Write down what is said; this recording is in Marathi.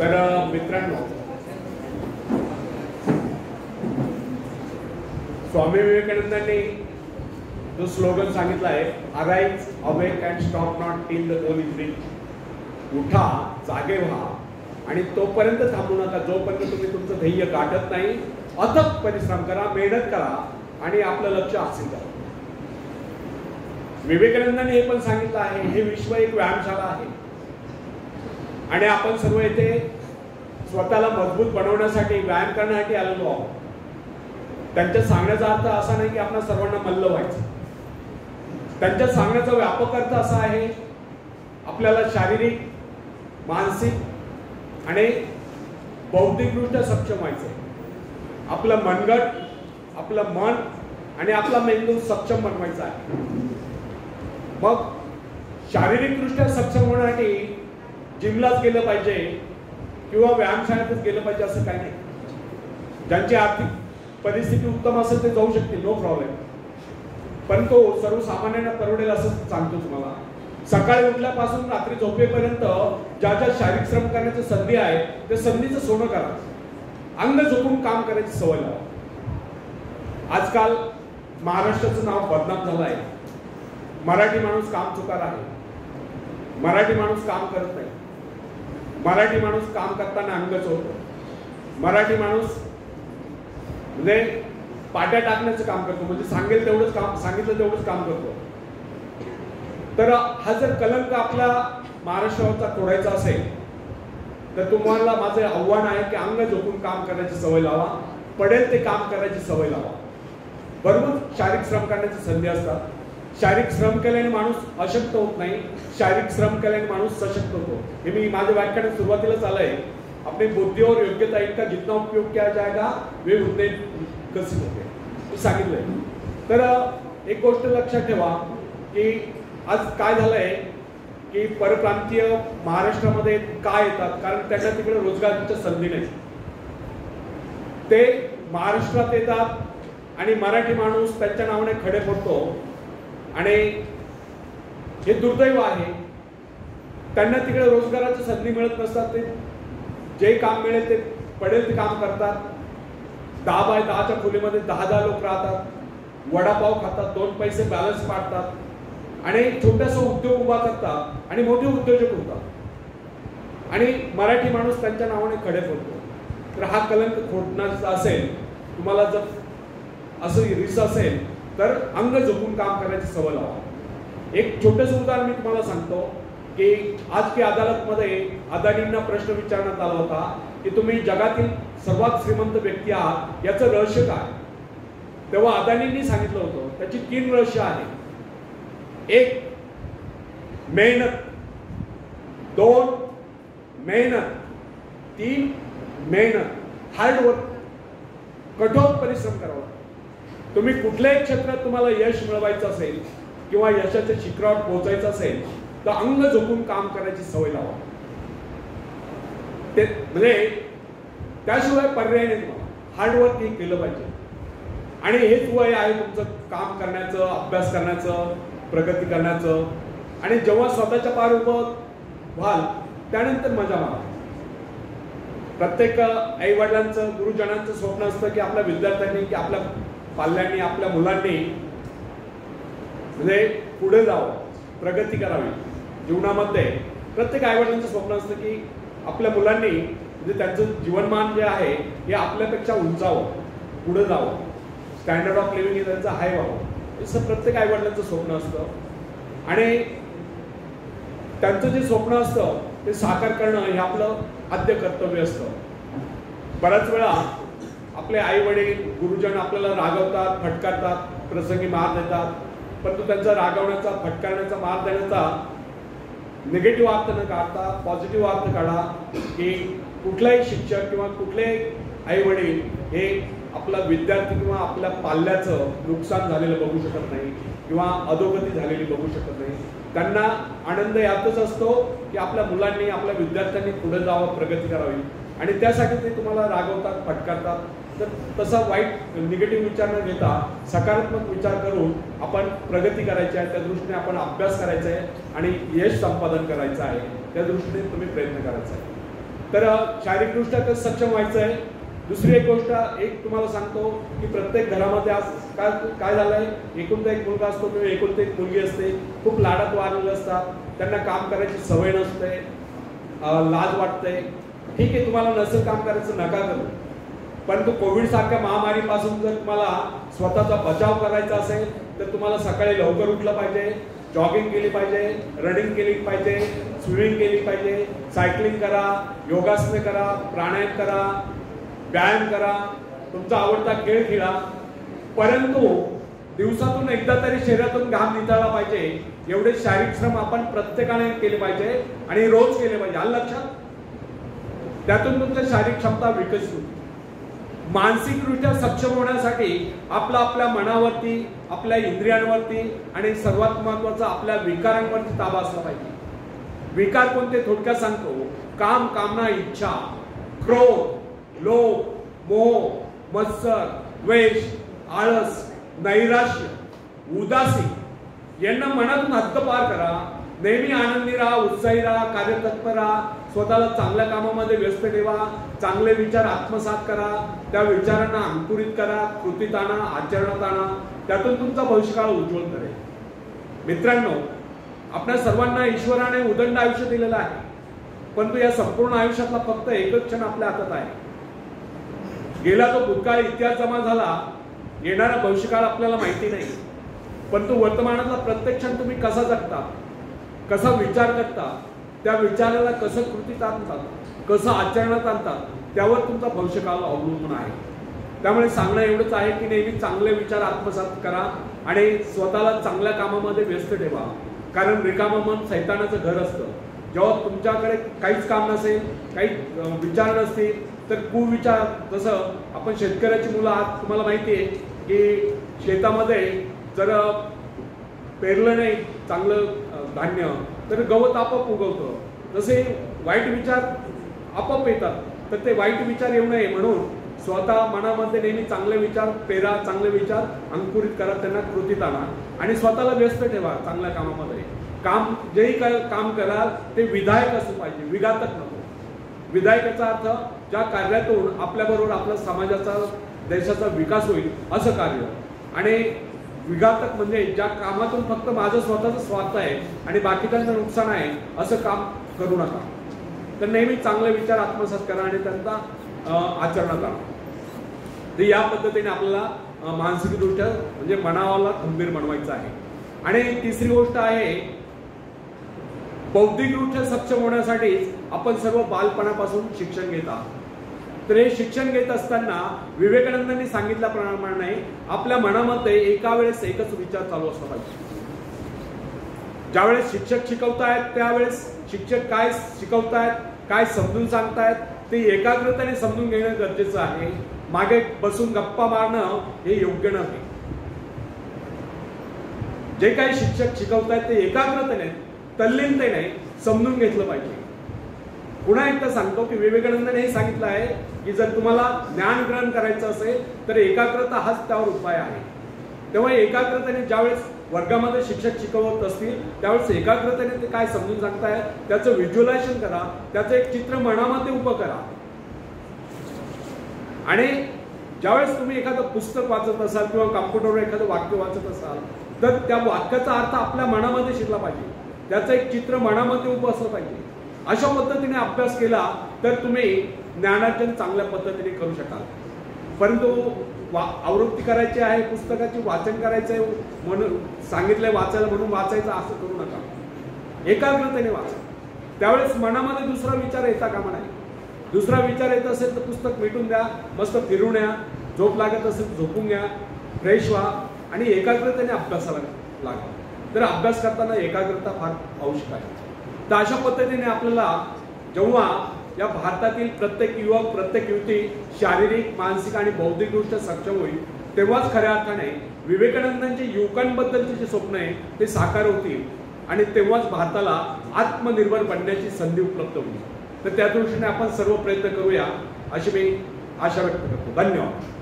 तर मित्रांनो, स्वामी विवेकानंदांनी जो स्लोगन सांगितला आहे, arise awake and stop not till the goal is reach. उठा, जागे व्हा आणि तोपर्यंत थांबू नका जोपर्यंत तुम्ही तुमचं ध्येय गाठत नाही. अथक परिश्रम करा, मेहनत करा आणि आपलं लक्ष्य हासिल करा. विवेकानंदांनी हे पण सांगितलं आहे, हे विश्व एक व्यायामशाळा आहे आणि आपण सर्व येथे स्वतःला मजबूत बनवण्यासाठी, व्यायाम करण्यासाठी आलेलो आहोत. त्यांच्या सांगण्याचा अर्थ असा नाही की आपण सर्वांना मल्ल व्हायचं. त्यांच्या सांगण्याचा व्यापक अर्थ असा आहे, आपल्याला शारीरिक, मानसिक आणि बौद्धिकदृष्ट्या सक्षम व्हायचं. आपलं मनगट, आपलं मन आणि आपला मेंदू सक्षम बनवायचा आहे. मग शारीरिकदृष्ट्या सक्षम होण्यासाठी जिमलाच गेलं पाहिजे किंवा व्यायामशाळेतच गेलं पाहिजे असं काही नाही. ज्यांची आर्थिक परिस्थिती उत्तम असेल ते जाऊ शकतील, नो प्रॉब्लेम. पण तो सर्वसामान्यांना परवडेल असं सांगतो तुम्हाला. सकाळी उठल्यापासून रात्री झोपेपर्यंत ज्या ज्या शारीरिक श्रम करण्याची संधी आहे त्या संधीचं सोनं करा. अंग झोपून काम करायची सवय लावा. आजकाल महाराष्ट्राचं नाव बदनाम झालं आहे. मराठी माणूस काम चुकार आहे. मराठी माणूस काम करत नाही. मराठी माणूस काम करताना अंग चोरतो. मराठी माणूस म्हणजे पाट्या टाकण्याचं काम करतो, म्हणजे सांगेल तेवढंच काम, सांगितलं तेवढंच काम करतो. तर हा जर कलंक आपला महाराष्ट्रावरचा तोडायचा असेल तर तुम्हाला माझं आव्हान आहे की अंग झोपून काम करायची सवय लावा. पडेल ते काम करायची सवय लावा. भरपूर शारीरिक श्रम करण्याची संधी असतात. शारीरिक श्रम केल्याने माणूस अशक्त होत नाही, शारीरिक श्रम केल्याने माणूस सशक्त होतो. हे मी माझ्या व्याख्यानात सुरुवातीलाच आलंय. अपनी बुद्धि और योग्यता इनका जितना उपयोग किया जाएगा वे उतने विकसित होते, मी सांगितलंय. तर एक गोष्ट लक्षात ठेवा की आज काय झालंय की परप्रांतीय महाराष्ट्रामध्ये काय येतात, कारण त्यांना तिकडे रोजगाराच्या संधी नाही. ते महाराष्ट्रात येतात आणि मराठी माणूस त्यांच्या नावाने खडे पडतो आणि हे दुर्दैव आहे. त्यांना तिकडे रोजगाराच्या संधी मिळत नसतात. ते जे काम मिळेल ते पडेल ते काम करतात. 10x10च्या खोलीमध्ये 10 लोक राहतात, वडापाव खातात, 2 पैसे बॅलन्स पाडतात आणि छोटासा उद्योग उभा करतात आणि मोठे उद्योजक होतात आणि मराठी माणूस त्यांच्या नावाने खडे पडतो. तर हा कलंक खोडण्याचा असेल, तुम्हाला जर असं रिस असेल तर अंग झोपून काम करायची सवय लावा. एक छोटंसं उदाहरण मी तुम्हाला सांगतो की आज की अदालतमध्ये अदानींना प्रश्न विचारण्यात आला होता की तुम्ही जगातील सर्वात श्रीमंत व्यक्ती आहात, याचं रहस्य काय. तेव्हा अदानींनी सांगितलं होतं त्याची 3 रहस्य आहे. 1 मेहनत, 2 मेहनत, 3 मेहनत, हार्डवर्क, कठोर परिश्रम करावा. तुम्ही कुठल्याही क्षेत्रात तुम्हाला यश मिळवायचं असेल किंवा यशाच्या शिखरावर पोहोचायचं असेल तर अंग झोपून काम करायची सवय लावा. ते म्हणजे त्याशिवाय पर्याय नाही. तुम्हाला हार्डवर्क हे केलं पाहिजे आणि हेच वय आहे तुमचं काम करण्याचं, अभ्यास करण्याचं, प्रगती करण्याचं. आणि जेव्हा स्वतःच्या पार उभं व्हाल त्यानंतर मजा मारा. प्रत्येक आई वडिलांचं, गुरुजनांचं स्वप्न असतं की आपल्या विद्यार्थ्यांनी, की आपल्या पाल्यांनी, आपल्या मुलांनी म्हणजे पुढे जावं, प्रगती करावी जीवनामध्ये. प्रत्येक आई वडिलांचं स्वप्न असतं की आपल्या मुलांनी म्हणजे त्यांचं जीवनमान जे आहे हे आपल्यापेक्षा उंचावं, पुढे जावं, स्टँडर्ड ऑफ लिव्हिंग हे त्यांचं हाय व्हावं, असं प्रत्येक आई वडिलांचं स्वप्न असतं. आणि त्यांचं जे स्वप्न असतं ते साकार करणं हे आपलं आद्य कर्तव्य असतं. बऱ्याच वेळा आपले आई वडील, गुरुजन आपल्याला रागवतात, फटकारतात, प्रसंगी मार देतात. परंतु त्यांचा रागवण्याचा, फटकारण्याचा, मार देण्याचा निगेटिव्ह अर्थ न काढता पॉझिटिव्ह अर्थ काढा की कुठलाही शिक्षक किंवा कुठलेही आई वडील हे आपला विद्यार्थी किंवा आपल्या पाल्याचं नुकसान झालेलं बघू शकत नाही किंवा अधोगती झालेली बघू शकत नाही. त्यांना आनंद यातच असतो की आपल्या मुलांनी, आपल्या विद्यार्थ्यांनी पुढे जावं, प्रगती करावी आणि त्यासाठी ते तुम्हाला रागवतात, फटकारतात. तर तसा वाईट निगेटिव्ह विचार न घेता सकारात्मक विचार करून आपण प्रगती करायची आहे, त्या दृष्टीने आपण अभ्यास करायचा आहे आणि यश संपादन करायचं आहे, त्या दृष्टीने तुम्ही प्रयत्न करायचा आहे. तर शारीरिकदृष्ट्या तर सक्षम व्हायचं आहे. दुसरी एक गोष्ट एक तुम्हाला सांगतो की प्रत्येक घरामध्ये आज काय झालंय, एकुलता एक मुलगा असतो किंवा एकुलती एक मुलगी असते, खूप लाडात वाढलेले असतात, त्यांना काम करायची सवय नसते, लाज वाटते. ठीक आहे, तुम्हाला नसेल काम करायचं नका करू, परंतु कोविड सारख्या महामारीपासून जर तुम्हाला स्वतःचा बचाव करायचा असेल तर तुम्हाला सकाळी लवकर उठलं पाहिजे, जॉगिंग केली पाहिजे, रनिंग केली पाहिजे, स्विमिंग केली पाहिजे, सायकलिंग करा, योगासने करा, प्राणायाम करा, व्यायाम करा, तुमचा आवडता खेळ खेळा. परंतु दिवसातून एकदा तरी शरीरातून घाम निघाला पाहिजे. एवढे शारीरिक श्रम आपण प्रत्येकाने केले पाहिजे आणि रोज केले पाहिजे. आलं लक्षात? त्यातून तुमची शारीरिक क्षमता विकसित होते. मानसिकदृष्ट्या सक्षम होण्यासाठी आपल्या मनावरती, आपल्या इंद्रियांवरती आणि सर्वात महत्वाचं आपल्या विकारांवरती ताबा असला पाहिजे. विकार कोणते थोडक्यात सांगतो, काम, कामना, इच्छा, क्रोध, लोभ, मोह, मत्सर, द्वेष, आळस, नैराश्य, उदासी यांना मनातून हद्दपार करा. नेहमी आनंदी राहा, उत्साही राहा, कार्यतत्पर राहा, स्वतःला चांगल्या कामामध्ये व्यस्त ठेवा, चांगले विचार आत्मसात करा, त्या विचारांना अंकुरित करा, कृतीत आणा, आचरणात आणा. त्यातून तुमचा भविष्यकाळ उज्ज्वल करेल. मित्रांनो, आपल्या सर्वांना ईश्वराने उदंड आयुष्य दिलेलं आहे, परंतु या संपूर्ण आयुष्यातला फक्त एकच क्षण आपल्या हातात आहे. गेला तो भूतकाळ इतिहास जमा झाला, येणारा भविष्यकाळ आपल्याला माहिती नाही, परंतु वर्तमानातला प्रत्येक क्षण तुम्ही कसा जगता, कसा विचार करता, त्या विचाराला कसं कृतीत आणतात, कसं आचरणात आणतात, त्यावर तुमचा भविष्यकाळ अवलंबून आहे. त्यामुळे सांगणं एवढंच आहे की नेहमी चांगले विचार आत्मसात करा आणि स्वतःला चांगल्या कामामध्ये व्यस्त ठेवा. कारण रिकामं मन सैतानाचं घर असतं. जेव्हा तुमच्याकडे काहीच काम नसेल, काही विचार नसतील, तर कुविचार, जसं आपण शेतकऱ्याची मुलं आहात, तुम्हाला माहिती आहे की शेतामध्ये जर पेरलं नाही चांगलं धान्य तर गवत आपोआप उगवतं. तसे वाईट विचार आपोआप येतात, तर ते वाईट विचार येऊ नये म्हणून स्वतः मनामध्ये नेहमी चांगले विचार पेरा, चांगले विचार अंकुरित करा, त्यांना कृतीत आणा आणि स्वतःला व्यस्त ठेवा चांगल्या कामामध्ये. काम जेही काम कराल ते विधायक असलं पाहिजे, विघातक नको. विधायकाचा अर्थ ज्या कार्यातून आपल्याबरोबर आपल्या समाजाचा, देशाचा विकास होईल असं कार्य. आणि विघातक म्हणजे ज्या कामातून फक्त माझं स्वतःचं स्वार्थ आहे आणि बाकीच्यांचं नुकसान आहे असं काम करू नका. तर नेहमी चांगले विचार आत्मसात करा आणि त्यांचा आचरणात आणा. तर या पद्धतीने आपल्याला मानसिकदृष्ट्या म्हणजे मनाला खंबीर बनवायचं आहे. आणि तिसरी गोष्ट आहे, बौद्धिकदृष्ट्या सक्षम होण्यासाठी आपण सर्व बालपणापासून शिक्षण घेत आहोत. तर हे शिक्षण घेत असताना विवेकानंदांनी सांगितल्याप्रमाणे आपल्या मनामध्ये एका वेळेस एकच विचार चालू असला पाहिजे. ज्यावेळेस शिक्षक शिकवतायत त्यावेळेस शिक्षक काय शिकवतायत, काय समजून सांगतायत ते एकाग्रतेने समजून घेणं गरजेचं आहे. मागे बसून गप्पा मारणं हे योग्य नाही. जे काही शिक्षक शिकवतायत ते एकाग्रतेने, तल्लीनतेने समजून घेतलं पाहिजे. पुन्हा एकदा सांगतो की विवेकानंदांनी हे सांगितलं आहे की जर तुम्हाला ज्ञान ग्रहण करायचं असेल तर एकाग्रता हाच त्यावर उपाय आहे. तेव्हा एकाग्रतेने ज्यावेळेस वर्गामध्ये शिक्षक शिकवत असतील त्यावेळेस एकाग्रतेने ते काय समजून सांगताय त्याचं व्हिज्युअलायझेशन करा, त्याचं एक चित्र मनामध्ये उभं करा. आणि ज्यावेळेस तुम्ही एखादं पुस्तक वाचत असाल किंवा कॉम्प्युटरवर एखादं वाक्य वाचत असाल तर त्या वाक्याचा अर्थ आपल्या मनामध्ये शिकला पाहिजे, त्याचं एक चित्र मनामध्ये उभं असलं पाहिजे. अशा पद्धतीने अभ्यास केला तर तुम्ही ज्ञानार्जन चांगल्या पद्धतीने करू शकाल. परंतु आवृत्ती करायची आहे, पुस्तकाची वाचन करायचं आहे म्हणून सांगितलंय वाचायला म्हणून वाचायचं असं करू नका. एकाग्रतेने वाचा. त्यावेळेस मनामध्ये दुसरा विचार येता कामा नाही. दुसरा विचार येत असेल तर पुस्तक मिटून द्या, मस्त फिरून या, झोप लागत असेल झोपून घ्या, फ्रेश व्हा आणि एकाग्रतेने अभ्यासाला लागा. तर अभ्यास करताना एकाग्रता फार आवश्यक आहे. तर अशा पद्धतीने आपल्याला जेव्हा या भारतातील प्रत्येक युवक, प्रत्येक युवती शारीरिक, मानसिक आणि बौद्धिकदृष्ट्या सक्षम होईल तेव्हाच खऱ्या अर्थाने विवेकानंदांचे युवकांबद्दलचे जे स्वप्न आहे ते साकार होतील आणि तेव्हाच भारताला आत्मनिर्भर बनण्याची संधी उपलब्ध होईल. तर त्या दृष्टीने आपण सर्व प्रयत्न करूया अशी मी आशा व्यक्त करतो. धन्यवाद.